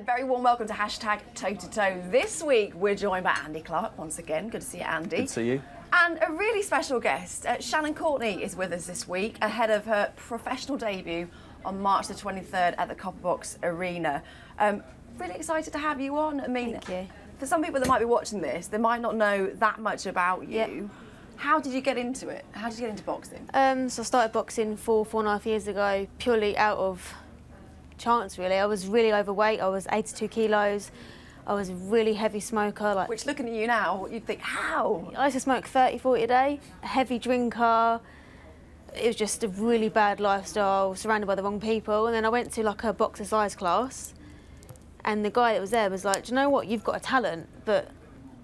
very warm welcome to hashtag Toe to Toe. This week we're joined by Andy Clarke once again. Good to see you, Andy. Good to see you. And a really special guest, Shannon Courtenay, is with us this week ahead of her professional debut on March the 23rd at the Copperbox Arena. Really excited to have you on. I mean, thank you. For some people that might be watching this, they might not know that much about you. Yep. How did you get into it? How did you get into boxing? So I started boxing 4.5 years ago, purely out of chance, really. I was really overweight. I was 82 kilos. I was a really heavy smoker. Which, looking at you now, you'd think, how? I used to smoke 30, 40 a day, a heavy drinker. It was just a really bad lifestyle, surrounded by the wrong people. And then I went to like a boxercise class, and the guy that was there was like, do you know what, you've got a talent, but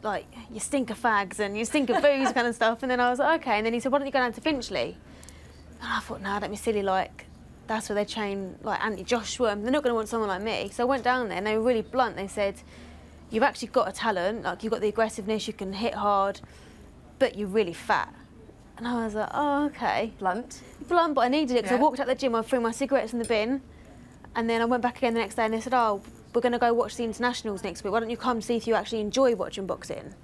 like, you stink of fags and you stink of booze kind of stuff. And then I was like, okay. And then he said, why don't you go down to Finchley? And I thought, nah, don't be silly, like, that's where they train like Anthony Joshua, and they're not going to want someone like me. So I went down there and they were really blunt. They said, you've actually got a talent, like you've got the aggressiveness, you can hit hard, but you're really fat. And I was like, oh, okay. Blunt? Blunt, but I needed it because I walked out the gym, I threw my cigarettes in the bin, and then I went back again the next day and they said, oh, we're going to go watch the internationals next week. Why don't you come see if you actually enjoy watching boxing?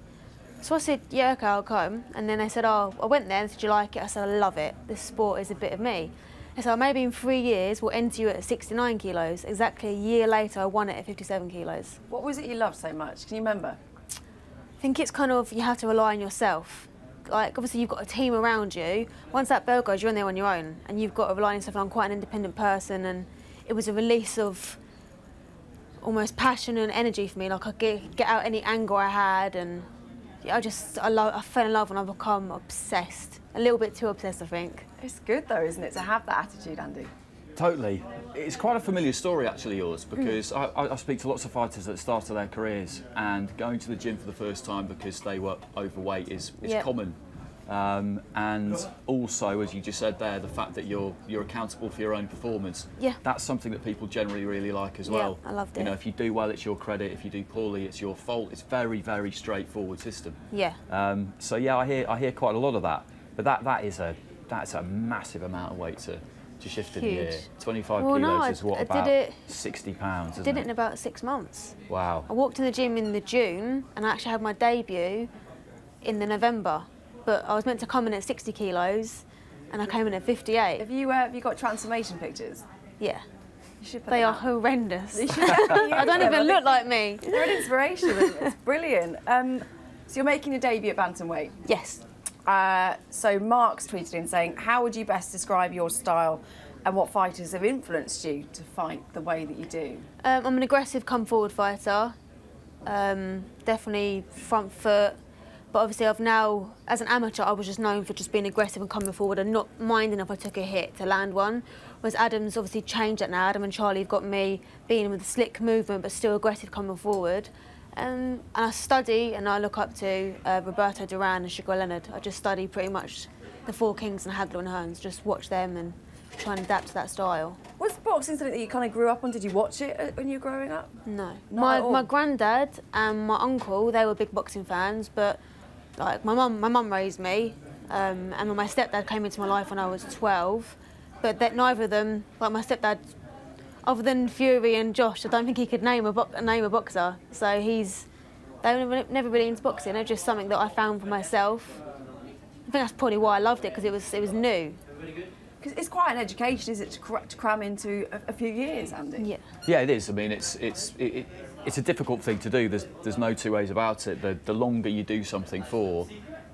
So I said, yeah, okay, I'll come. And then they said, oh, I went there and said, do you like it? I said, I love it. This sport is a bit of me. They said, maybe in 3 years we'll enter you at 69 kilos. Exactly a year later, I won it at 57 kilos. What was it you loved so much? Can you remember? I think it's kind of, you have to rely on yourself. Like, obviously you've got a team around you. Once that bell goes, you're in there on your own, and you've got to rely on yourself. And I'm quite an independent person, and it was a release of almost passion and energy for me. Like, I get out any anger I had, and I fell in love and I've become obsessed. A little bit too obsessed, I think. It's good though, isn't it, to have that attitude, Andy? Totally. It's quite a familiar story, actually, yours, because I speak to lots of fighters at the start of their careers, and going to the gym for the first time because they were overweight is common. And also, as you just said there, the fact that you're accountable for your own performance. Yeah. That's something that people generally really like as well. Yeah, I loved it. You know, if you do well, it's your credit. If you do poorly, it's your fault. It's very, very straightforward system. Yeah. So yeah, I hear quite a lot of that. But that's a massive amount of weight to shift in a year. 25 kilos is what, about 60 pounds, isn't it? I did it in about 6 months. Wow. I walked in the gym in the June, and I actually had my debut in the November. But I was meant to come in at 60 kilos, and I came in at 58. Have you got transformation pictures? Yeah. You should put They them are out. horrendous. You should I don't even look like me. They're an inspiration. It's brilliant. So you're making your debut at bantamweight. Yes. So Mark's tweeted in saying, how would you best describe your style and what fighters have influenced you to fight the way that you do? I'm an aggressive come-forward fighter. Definitely front foot. But obviously I've now, as an amateur, I was just known for just being aggressive and coming forward and not minding if I took a hit to land one. Whereas Adam's obviously changed that now. Adam and Charlie have got me being with a slick movement but still aggressive coming forward. And I study and I look up to Roberto Duran and Sugar Leonard. I just study pretty much the Four Kings and Hagler and Hearns, just watch them and try and adapt to that style. Was boxing something that you kind of grew up on? Did you watch it when you were growing up? No. Not My granddad and my uncle, they were big boxing fans, but like my mum raised me, and my stepdad came into my life when I was 12, but that neither of them, like my stepdad, other than Fury and Josh, I don't think he could name a boxer. So they were never really into boxing. It was just something that I found for myself. I think that's probably why I loved it, because it was new. Because it's quite an education, is it, to cram into a few years, Andy? Yeah. Yeah, it is. I mean, it's a difficult thing to do. There's no two ways about it. The longer you do something for,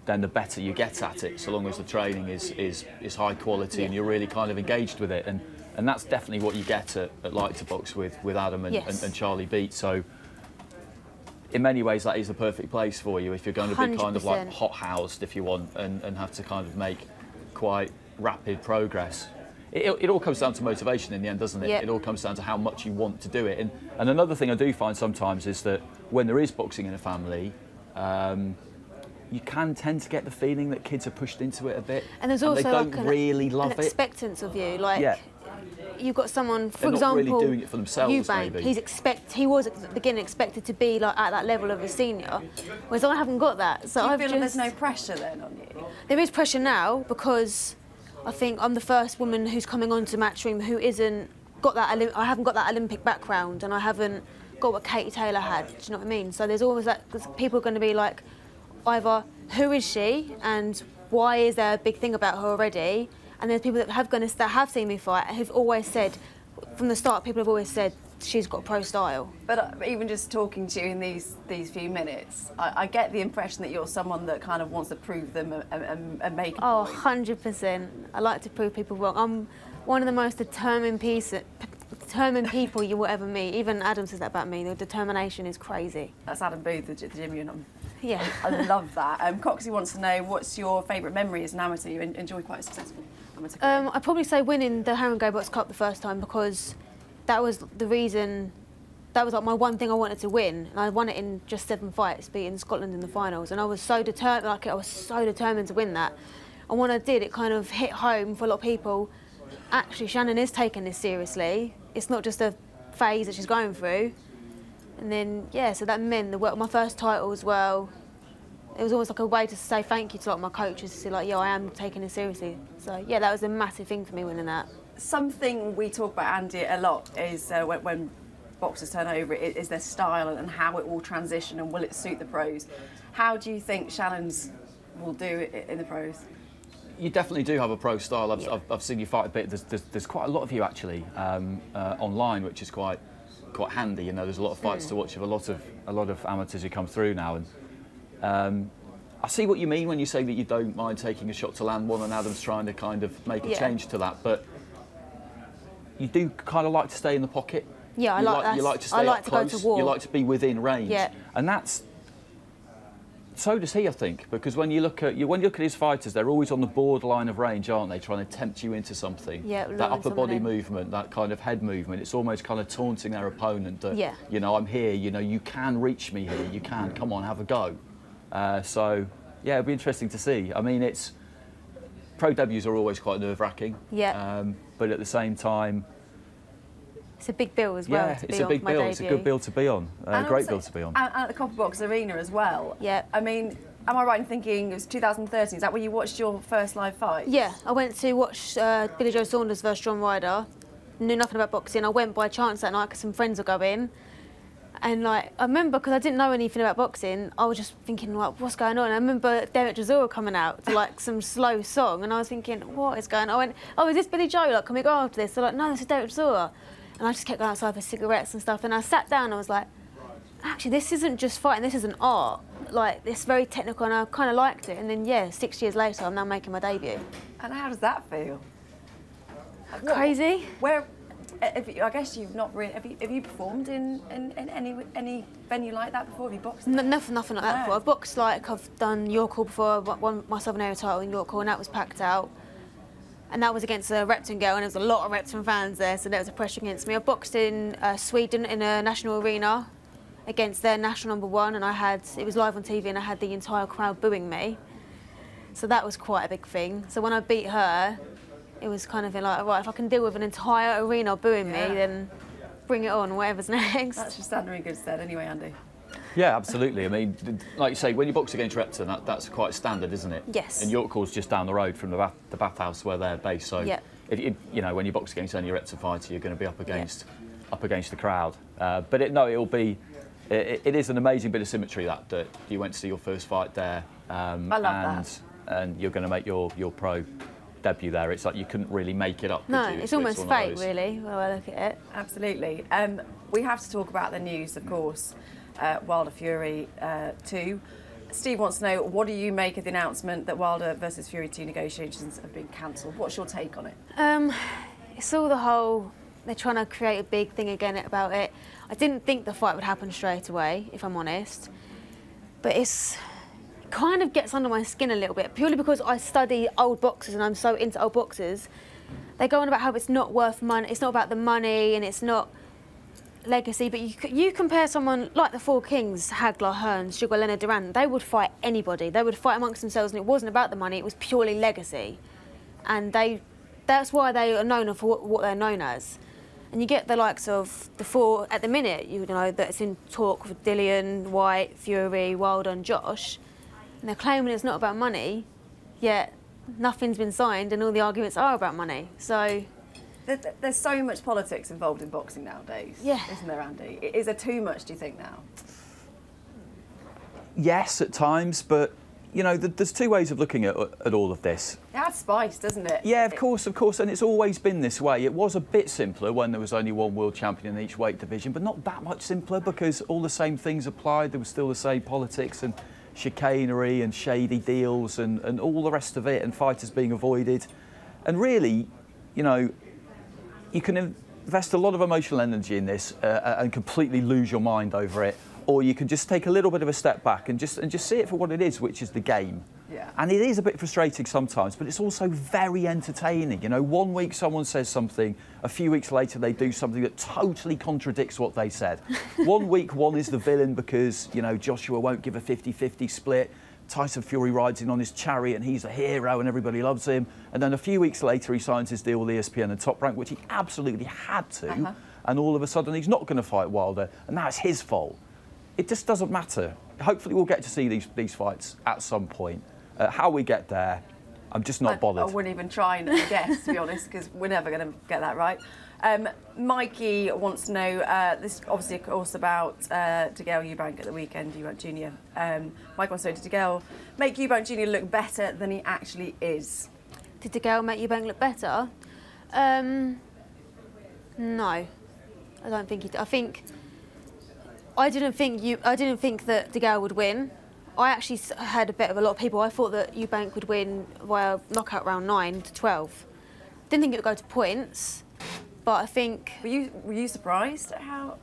then the better you get at it, so long as the training is high quality and you're really kind of engaged with it. And that's definitely what you get at Like to Box with Adam and Charlie Beat. So in many ways that is the perfect place for you if you're going to be kind of like hot-housed, if you want, and have to kind of make quite rapid progress. It all comes down to motivation in the end, doesn't it? Yep. It all comes down to how much you want to do it. And another thing I do find sometimes is that when there is boxing in a family, you can tend to get the feeling that kids are pushed into it a bit. And there's also they don't like really love an it. expectance of you. Like, you've got someone, for They're example, not really doing it for themselves, Eubank, maybe. he was at the beginning expected to be like at that level of a senior, whereas I haven't got that. So Do you feel like there's no pressure then on you? There is pressure now because I think I'm the first woman who's coming onto Matchroom who isn't got that. I haven't got that Olympic background, and I haven't got what Katie Taylor had. Do you know what I mean? So there's always like, people are going to be like, either who is she and why is there a big thing about her already? And there's people that have seen me fight who've always said, from the start, people have always said she's got pro style. But even just talking to you in these few minutes, I get the impression that you're someone that kind of wants to prove them and make a Oh, point. 100%. I like to prove people wrong. I'm one of the most determined people you will ever meet. Even Adam says that about me. The determination is crazy. That's Adam Booth, the gym you're on. Yeah. I love that. Coxie wants to know, what's your favourite memory as an amateur? You enjoy quite a successful amateur career. I'd probably say winning the Haringey Box Cup the first time, because that was the reason, that was like my one thing I wanted to win, and I won it in just 7 fights, beating Scotland in the finals, and I was so determined, I was so determined to win that. And when I did, it kind of hit home for a lot of people. Actually, Shannon is taking this seriously. It's not just a phase that she's going through. And then, yeah, so that meant my first title as well. It was almost like a way to say thank you to like my coaches, to say like, yeah, I am taking it seriously. So yeah, that was a massive thing for me winning that. Something we talk about, Andy, a lot is when boxers turn over, is their style and how it will transition and will it suit the pros. How do you think Shannon's will do it in the pros? You definitely do have a pro style. I've seen you fight a bit. There's quite a lot of you actually online, which is quite handy. You know, there's a lot of fights to watch of a lot of amateurs who come through now, and I see what you mean when you say that you don't mind taking a shot to land one, and Adam's trying to kind of make a change to that, but you do kind of like to stay in the pocket. Yeah, I like that. You like to stay up close. Go to war. You like to be within range. Yeah. And that's, so does he, I think, because when you look at his fighters, they're always on the borderline of range, aren't they? Trying to tempt you into something. Yeah, that upper body movement, that kind of head movement. It's almost kind of taunting their opponent that, yeah, you know, I'm here. You know, you can reach me here. You can. Come on, have a go. So yeah, it'll be interesting to see. I mean, pro debuts are always quite nerve-wracking. Yeah. But at the same time, it's a big bill as well. Yeah, it's a big bill. It's a good bill to be on. Great bill to be on. And at the Copper Box Arena as well. Yeah. I mean, am I right in thinking it was 2013? Is that where you watched your first live fight? Yeah, I went to watch Billy Joe Saunders versus John Ryder. Knew nothing about boxing. I went by chance that night because some friends were going. And like, I remember, because I didn't know anything about boxing, I was just thinking like, what's going on? And I remember Derek Chisora coming out to like some slow song, and I was thinking, what is going on? I went, oh, is this Billy Joe? Like, can we go after this? They're like, no, this is Derek Chisora. And I just kept going outside for cigarettes and stuff. And I sat down and I was like, actually, this isn't just fighting, this is an art. Like, it's very technical, and I kind of liked it. And then, yeah, 6 years later, I'm now making my debut. And how does that feel? Crazy. Where? I guess you've not really. Have you performed in any venue like that before? Have you boxed? Nothing like that before. I've boxed, like, I've done York Hall before. I won my Southern Area title in York Hall, and that was packed out. And that was against a Repton girl, and there was a lot of Repton fans there, so there was a pressure against me. I boxed in Sweden in a national arena against their national #1, and it was live on TV, and I had the entire crowd booing me. So that was quite a big thing. So when I beat her, it was kind of like, right, if I can deal with an entire arena booing me, then bring it on, whatever's next. That's just standing in good stead anyway, Andy. Yeah, absolutely. I mean, like you say, when you box against Repton, that's quite standard, isn't it? Yes. And York Hall's just down the road from the bathhouse where they're based. So, if you know, when you box against any Repton fighter, you're going to be up against the crowd. But it is an amazing bit of symmetry that you went to see your first fight there. I love that. And you're going to make your pro debut there. It's like you couldn't really make it up. No, could you? it's almost fate, really, when I look at it. Absolutely. We have to talk about the news, of course. Wilder Fury 2. Steve wants to know, what do you make of the announcement that Wilder versus Fury 2 negotiations have been cancelled? What's your take on it? It's all the whole, they're trying to create a big thing again about it. I didn't think the fight would happen straight away, if I'm honest. But it kind of gets under my skin a little bit, purely because I study old boxers and I'm so into old boxers. They go on about how it's not worth money, it's not about the money, and it's not legacy, but you compare someone like the Four Kings, Hagler, Hearns, Sugar, Leonard, Duran, they would fight anybody. They would fight amongst themselves, and it wasn't about the money, it was purely legacy. And that's why they are known for what they're known as. And you get the likes of the four, at the minute, you know, that's in talk with Dillian, White, Fury, Wilder and Josh, and they're claiming it's not about money, yet nothing's been signed and all the arguments are about money. So There's so much politics involved in boxing nowadays, isn't there, Andy? Is there too much, do you think, now? Yes, at times, but you know, there's two ways of looking at all of this. It adds spice, doesn't it? Yeah, of course, and it's always been this way. It was a bit simpler when there was only one world champion in each weight division, but not that much simpler because all the same things applied. There was still the same politics and chicanery and shady deals and all the rest of it, and fighters being avoided. And really, you know, you can invest a lot of emotional energy in this and completely lose your mind over it. Or you can just take a little bit of a step back and just see it for what it is, which is the game. Yeah. And it is a bit frustrating sometimes, but it's also very entertaining. You know, one week someone says something, a few weeks later they do something that totally contradicts what they said. One week one is the villain because, you know, Joshua won't give a 50-50 split. Tyson Fury rides in on his chariot and he's a hero and everybody loves him. And then a few weeks later he signs his deal with ESPN and Top Rank, which he absolutely had to. And all of a sudden he's not going to fight Wilder, and that's his fault. It just doesn't matter. Hopefully we'll get to see these fights at some point. How we get there, I'm just not bothered. I wouldn't even try and guess, to be honest, because we're never going to get that right. Mikey wants to know, this obviously, of course, about Degale Eubank at the weekend, Eubank Jr. Mike wants to know, did Degale make Eubank Jr. look better than he actually is? Did Degale make Eubank look better? No, I don't think he did. I didn't think that Degale would win. I actually had a bet of a lot of people. I thought that Eubank would win via knockout round 9-12. Didn't think it would go to points, but I think. Were you surprised at how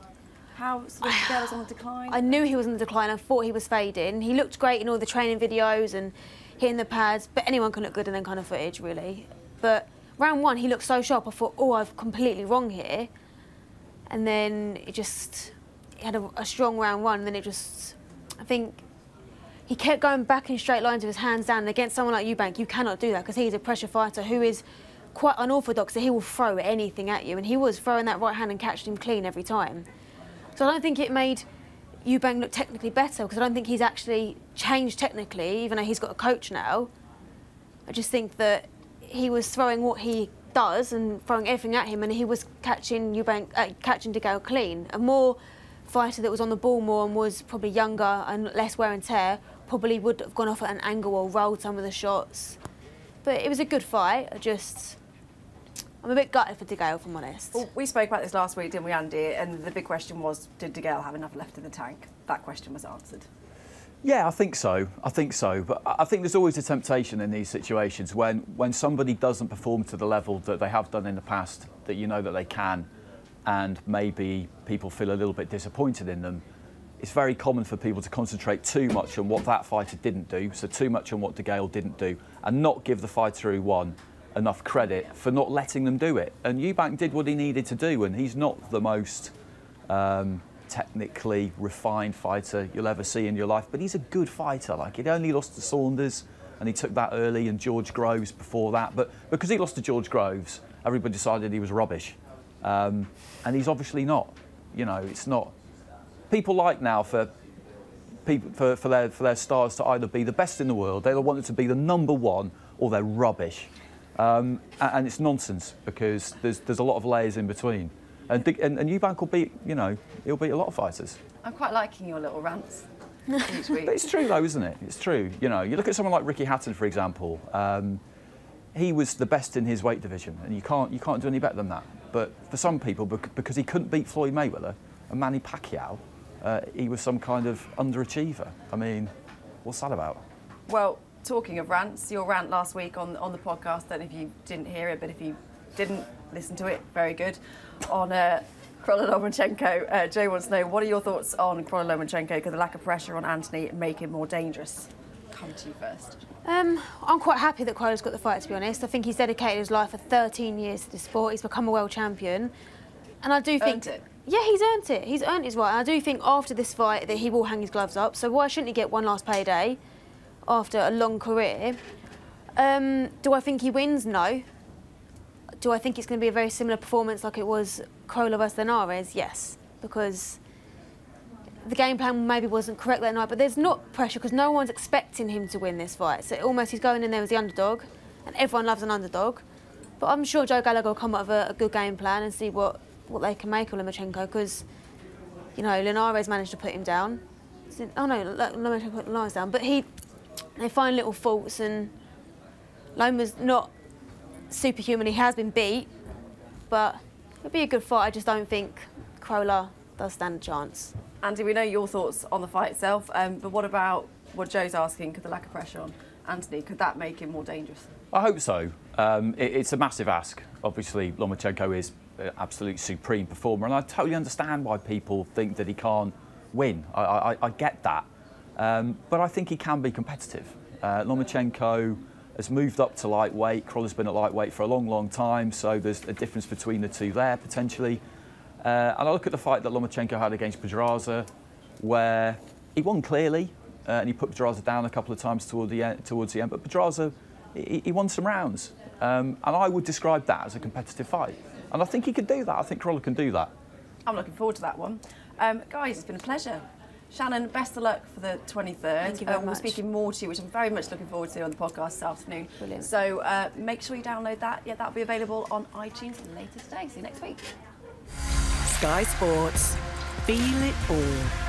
sort of Degale was on the decline? I knew he was on the decline. I thought he was fading. He looked great in all the training videos and hitting the pads, but anyone can look good in that kind of footage, really. But round 1, he looked so sharp. I thought, oh, I've completely wrong here, and then it just. He had a strong round 1, and then it just, I think, he kept going back in straight lines with his hands down. And against someone like Eubank, you cannot do that because he's a pressure fighter who is quite unorthodox, so he will throw anything at you. And he was throwing that right hand and catching him clean every time. So I don't think it made Eubank look technically better because I don't think he's actually changed technically, even though he's got a coach now. I just think that he was throwing what he does and throwing everything at him, and he was catching Degale clean. A more fighter that was on the ball more and was probably younger and less wear and tear probably would have gone off at an angle or rolled some of the shots. But it was a good fight. I'm a bit gutted for Degale, if I'm honest. Well, we spoke about this last week, didn't we, Andy? And the big question was, did Degale have enough left in the tank? That question was answered. Yeah, I think so. But I think there's always a temptation in these situations when somebody doesn't perform to the level that they have done in the past, that you know that they can, and maybe people feel a little bit disappointed in them. It's very common for people to concentrate too much on what that fighter didn't do, so too much on what Degale didn't do, and not give the fighter who won enough credit for not letting them do it. And Eubank did what he needed to do, and he's not the most technically refined fighter you'll ever see in your life, but he's a good fighter. Like, he'd only lost to Saunders, and he took that early, and George Groves before that. But because he lost to George Groves, everybody decided he was rubbish. And he's obviously not. You know, it's not. People like now for their stars to either be the best in the world, they want it to be the #1, or they're rubbish. And it's nonsense because there's a lot of layers in between. And Eubank will beat, you know, he'll beat a lot of fighters. I'm quite liking your little rants each week. But it's true though, isn't it? It's true. You know, you look at someone like Ricky Hatton, for example. He was the best in his weight division, and you can't do any better than that. But for some people, because he couldn't beat Floyd Mayweather and Manny Pacquiao, he was some kind of underachiever. I mean, what's that about? Well, talking of rants, your rant last week on the podcast, I don't know if you didn't hear it, but if you didn't listen to it, very good, on Lomachenko. Jay wants to know, what are your thoughts on Lomachenko? Could the lack of pressure on Anthony make him more dangerous? Come to you first. I'm quite happy that Crowler's got the fight, to be honest. I think he's dedicated his life for 13 years to the sport. He's become a world champion. And I do think... Earned it. Yeah, he's earned it. He's earned his right. And I do think after this fight that he will hang his gloves up. So why shouldn't he get one last payday after a long career? Do I think he wins? No. Do I think it's going to be a very similar performance like it was Crowler versus Linares? Yes. Because the game plan maybe wasn't correct that night, but there's not pressure because no one's expecting him to win this fight. So almost he's going in there as the underdog, and everyone loves an underdog. But I'm sure Joe Gallagher will come up with a good game plan and see what they can make of Lomachenko, because, you know, Linares managed to put him down. Oh no, Lomachenko put Linares down, but they find little faults, and Loma's not superhuman. He has been beat, but it'll be a good fight. I just don't think Crowler does stand a chance. Andy, we know your thoughts on the fight itself, but what about what Joe's asking? Could the lack of pressure on Anthony, could that make him more dangerous? I hope so. It's a massive ask. Obviously, Lomachenko is an absolute supreme performer, and I totally understand why people think that he can't win. I get that. But I think he can be competitive. Lomachenko has moved up to lightweight. Crowler's been at lightweight for a long, long time, so there's a difference between the two there, potentially. And I look at the fight that Lomachenko had against Pedraza, where he won clearly, and he put Pedraza down a couple of times towards the end. But Pedraza, he won some rounds. And I would describe that as a competitive fight. And I think he could do that. I think Crowler can do that. I'm looking forward to that one. Guys, it's been a pleasure. Shannon, best of luck for the 23rd. Thank you very much. We're speaking more to you, which I'm very much looking forward to on the podcast this afternoon. Brilliant. So make sure you download that. Yeah, that'll be available on iTunes later today. See you next week. Sky Sports. Feel it all.